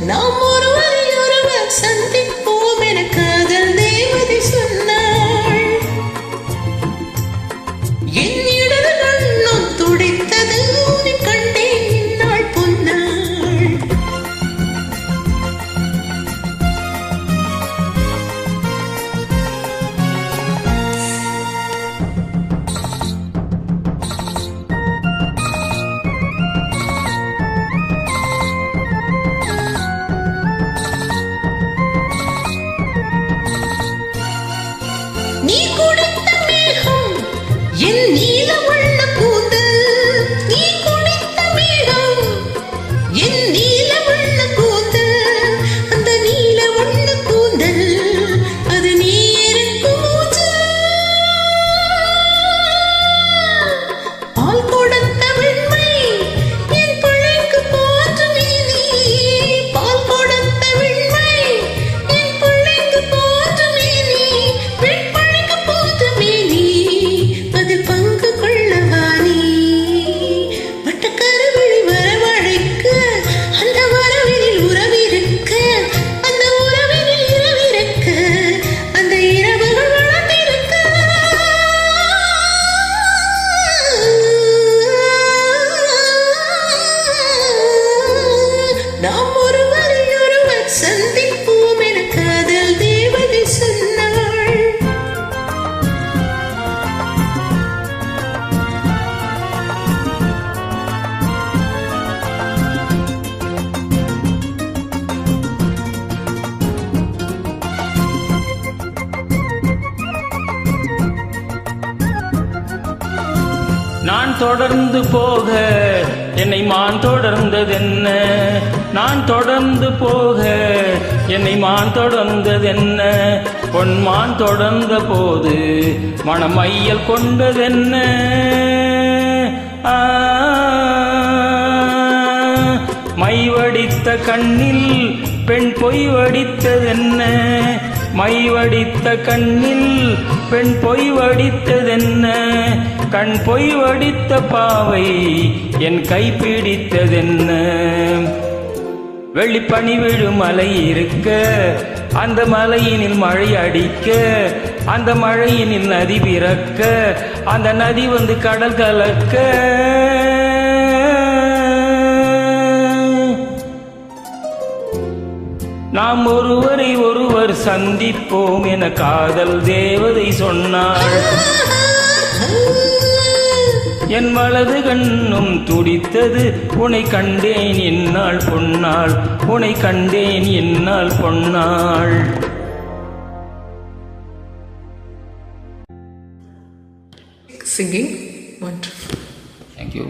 நாம் ஒருவரை ஒருவர் சந்திப்போம் என காதல் தேவதை சொன்னாள். என் இடது கண்ணும் துடித்தது உன்னை கண்டேன் இந்நாள் பொன்னாள். நீ குடித்த மேகம் என் நீலமுள்ள கூந்தல். நீ குடித்த மேகம் என் நீலமுள்ள கூந்தல். அந்த நீலமுள்ள கூந்தல் அது நீ இருக்கும் ஊஞ்சல். பால் கொடுத்த வெண்மை என் பிள்ளைக்கு போற்றுமே நீ. பால் கொடுத்த வெண்மை என் பிள்ளைக்கு போற்றுமே நீ. நாம் ஒருவரை ஒருவர் சந்திப்போம் என காதல் தேவதை சொன்னாள். நான் தொடர்ந்து போக என்னை மான் தொடர்ந்ததென்ன. நான் தொடர்ந்து போக என்னை மான் தொடர்ந்ததென்ன. பொன்மான் தொடர்ந்த போது மணமையல் கொண்டதென்ன. மை வடித்த கண்ணில் பெண் பொய் வடித்ததென்ன. மை வடித்த கண்ணில் பெண் பொய் வடித்ததென்ன. கண் பொய் வடித்த பாவை என் கைப்பிடித்ததென்ன. வெளிப்பனி விழும் மலை இருக்க அந்த மலையினில் மழை அடிக்க. அந்த மழையினில் நதி பிறக்க அந்த நதி வந்து கடல் கலக்க. நாம் ஒருவரை ஒருவர் சந்திப்போம் என காதல் தேவதை சொன்னாள். என் வலது கண்ணும் துடித்தது உன்னை கண்டேன் இந்நாள் பொன்னாள். உன்னை கண்டேன் இந்நாள் பொன்னாள். Singing wonderful. Thank you.